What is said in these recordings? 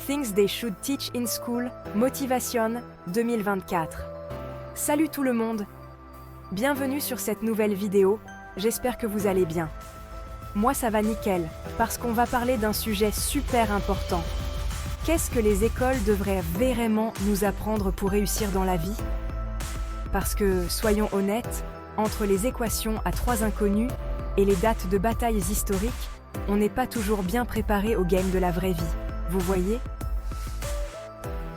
Things They Should Teach in School, Motivation 2024. Salut tout le monde! Bienvenue sur cette nouvelle vidéo, j'espère que vous allez bien. Moi ça va nickel, parce qu'on va parler d'un sujet super important. Qu'est-ce que les écoles devraient vraiment nous apprendre pour réussir dans la vie? Parce que, soyons honnêtes, entre les équations à 3 inconnus et les dates de batailles historiques, on n'est pas toujours bien préparé au game de la vraie vie, vous voyez?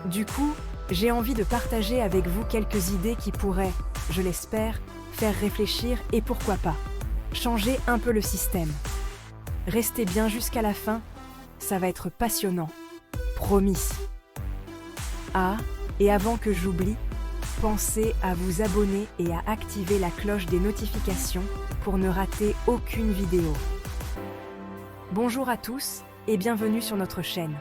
Du coup, j'ai envie de partager avec vous quelques idées qui pourraient, je l'espère, faire réfléchir et pourquoi pas, changer un peu le système. Restez bien jusqu'à la fin, ça va être passionnant. Promis. Ah, et avant que j'oublie, pensez à vous abonner et à activer la cloche des notifications pour ne rater aucune vidéo. Bonjour à tous et bienvenue sur notre chaîne.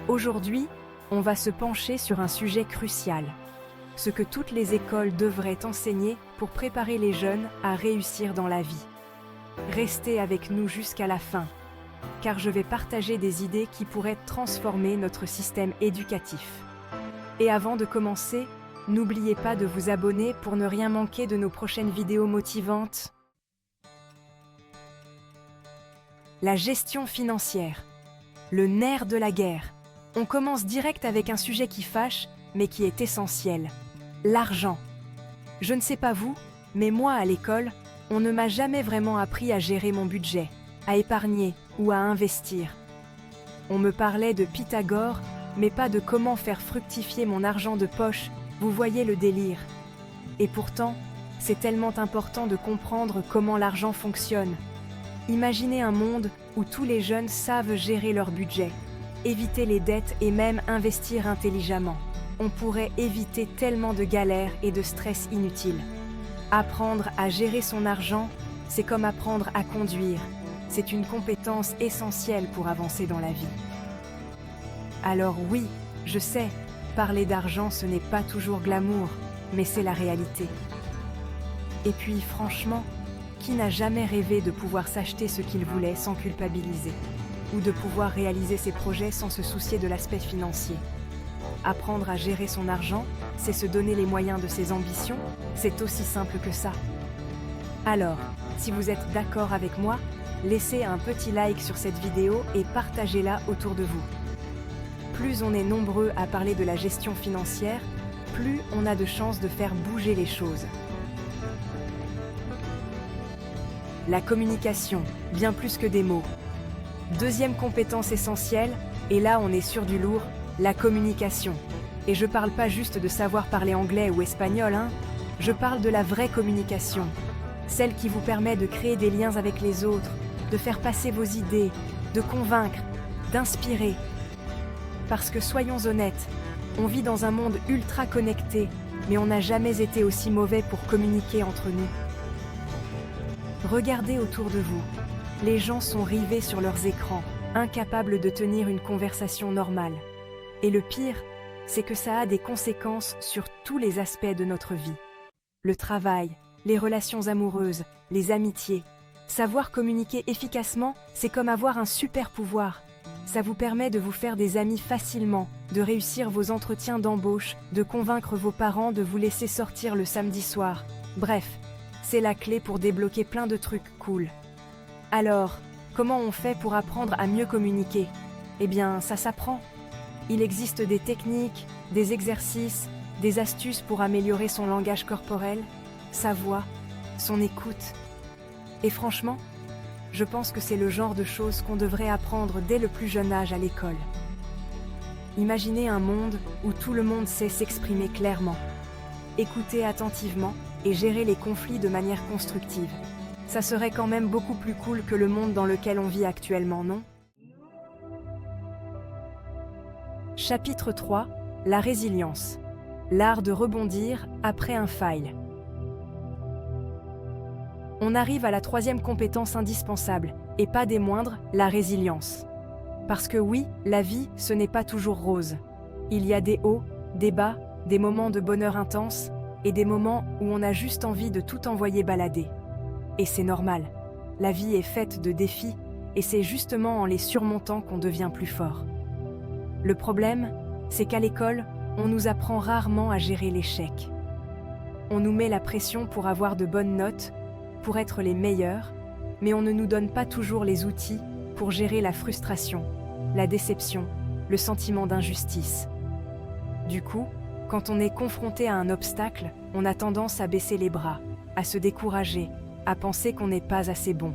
Aujourd'hui, on va se pencher sur un sujet crucial, ce que toutes les écoles devraient enseigner pour préparer les jeunes à réussir dans la vie. Restez avec nous jusqu'à la fin, car je vais partager des idées qui pourraient transformer notre système éducatif. Et avant de commencer, n'oubliez pas de vous abonner pour ne rien manquer de nos prochaines vidéos motivantes. La gestion financière, le nerf de la guerre. On commence direct avec un sujet qui fâche, mais qui est essentiel. L'argent. Je ne sais pas vous, mais moi à l'école, on ne m'a jamais vraiment appris à gérer mon budget, à épargner ou à investir. On me parlait de Pythagore, mais pas de comment faire fructifier mon argent de poche, vous voyez le délire. Et pourtant, c'est tellement important de comprendre comment l'argent fonctionne. Imaginez un monde où tous les jeunes savent gérer leur budget, éviter les dettes et même investir intelligemment. On pourrait éviter tellement de galères et de stress inutiles. Apprendre à gérer son argent, c'est comme apprendre à conduire. C'est une compétence essentielle pour avancer dans la vie. Alors oui, je sais, parler d'argent ce n'est pas toujours glamour, mais c'est la réalité. Et puis franchement, qui n'a jamais rêvé de pouvoir s'acheter ce qu'il voulait sans culpabiliser, ou de pouvoir réaliser ses projets sans se soucier de l'aspect financier? Apprendre à gérer son argent, c'est se donner les moyens de ses ambitions, c'est aussi simple que ça. Alors, si vous êtes d'accord avec moi, laissez un petit like sur cette vidéo et partagez-la autour de vous. Plus on est nombreux à parler de la gestion financière, plus on a de chances de faire bouger les choses. La communication, bien plus que des mots. Deuxième compétence essentielle, et là on est sur du lourd, la communication. Et je parle pas juste de savoir parler anglais ou espagnol, je parle de la vraie communication. Celle qui vous permet de créer des liens avec les autres, de faire passer vos idées, de convaincre, d'inspirer. Parce que soyons honnêtes, on vit dans un monde ultra connecté, mais on n'a jamais été aussi mauvais pour communiquer entre nous. Regardez autour de vous. Les gens sont rivés sur leurs écrans, incapables de tenir une conversation normale. Et le pire, c'est que ça a des conséquences sur tous les aspects de notre vie. Le travail, les relations amoureuses, les amitiés. Savoir communiquer efficacement, c'est comme avoir un super pouvoir. Ça vous permet de vous faire des amis facilement, de réussir vos entretiens d'embauche, de convaincre vos parents de vous laisser sortir le samedi soir. Bref, c'est la clé pour débloquer plein de trucs cool. Alors, comment on fait pour apprendre à mieux communiquer? Eh bien, ça s'apprend. Il existe des techniques, des exercices, des astuces pour améliorer son langage corporel, sa voix, son écoute. Et franchement, je pense que c'est le genre de choses qu'on devrait apprendre dès le plus jeune âge à l'école. Imaginez un monde où tout le monde sait s'exprimer clairement, écouter attentivement et gérer les conflits de manière constructive. Ça serait quand même beaucoup plus cool que le monde dans lequel on vit actuellement, non? Chapitre 3, la résilience. L'art de rebondir après un fail. On arrive à la troisième compétence indispensable, et pas des moindres, la résilience. Parce que oui, la vie, ce n'est pas toujours rose. Il y a des hauts, des bas, des moments de bonheur intense, et des moments où on a juste envie de tout envoyer balader. Et c'est normal. La vie est faite de défis, et c'est justement en les surmontant qu'on devient plus fort. Le problème, c'est qu'à l'école, on nous apprend rarement à gérer l'échec. On nous met la pression pour avoir de bonnes notes, pour être les meilleurs, mais on ne nous donne pas toujours les outils pour gérer la frustration, la déception, le sentiment d'injustice. Du coup, quand on est confronté à un obstacle, on a tendance à baisser les bras, à se décourager, à penser qu'on n'est pas assez bon,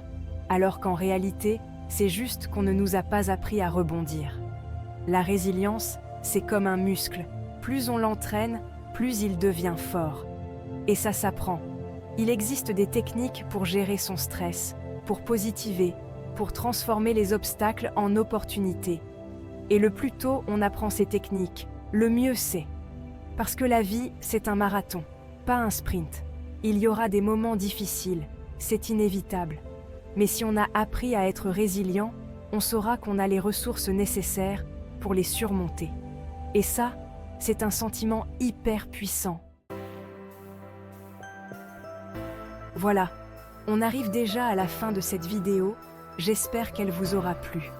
alors qu'en réalité, c'est juste qu'on ne nous a pas appris à rebondir. La résilience, c'est comme un muscle. Plus on l'entraîne, plus il devient fort. Et ça s'apprend. Il existe des techniques pour gérer son stress, pour positiver, pour transformer les obstacles en opportunités. Et le plus tôt on apprend ces techniques, le mieux c'est. Parce que la vie, c'est un marathon, pas un sprint. Il y aura des moments difficiles, c'est inévitable. Mais si on a appris à être résilient, on saura qu'on a les ressources nécessaires pour les surmonter. Et ça, c'est un sentiment hyper puissant. Voilà, on arrive déjà à la fin de cette vidéo, j'espère qu'elle vous aura plu.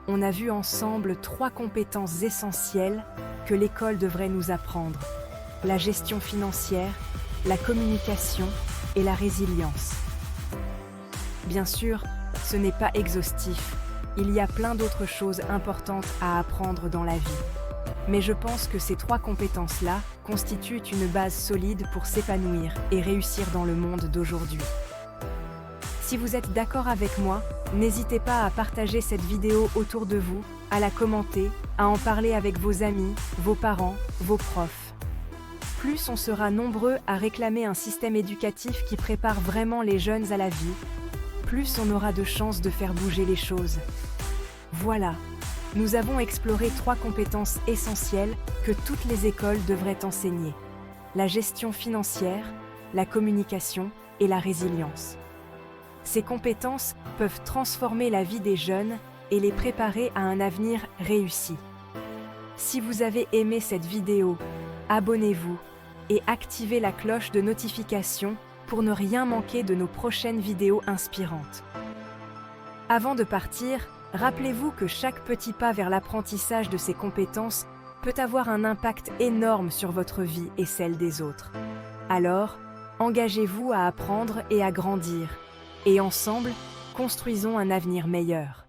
On a vu ensemble 3 compétences essentielles que l'école devrait nous apprendre. La gestion financière, la communication et la résilience. Bien sûr, ce n'est pas exhaustif, il y a plein d'autres choses importantes à apprendre dans la vie. Mais je pense que ces 3 compétences-là constituent une base solide pour s'épanouir et réussir dans le monde d'aujourd'hui. Si vous êtes d'accord avec moi, n'hésitez pas à partager cette vidéo autour de vous, à la commenter, à en parler avec vos amis, vos parents, vos profs. Plus on sera nombreux à réclamer un système éducatif qui prépare vraiment les jeunes à la vie, plus on aura de chances de faire bouger les choses. Voilà, nous avons exploré 3 compétences essentielles que toutes les écoles devraient enseigner. La gestion financière, la communication et la résilience. Ces compétences peuvent transformer la vie des jeunes et les préparer à un avenir réussi. Si vous avez aimé cette vidéo, abonnez-vous et activez la cloche de notification pour ne rien manquer de nos prochaines vidéos inspirantes. Avant de partir, rappelez-vous que chaque petit pas vers l'apprentissage de ces compétences peut avoir un impact énorme sur votre vie et celle des autres. Alors, engagez-vous à apprendre et à grandir. Et ensemble, construisons un avenir meilleur.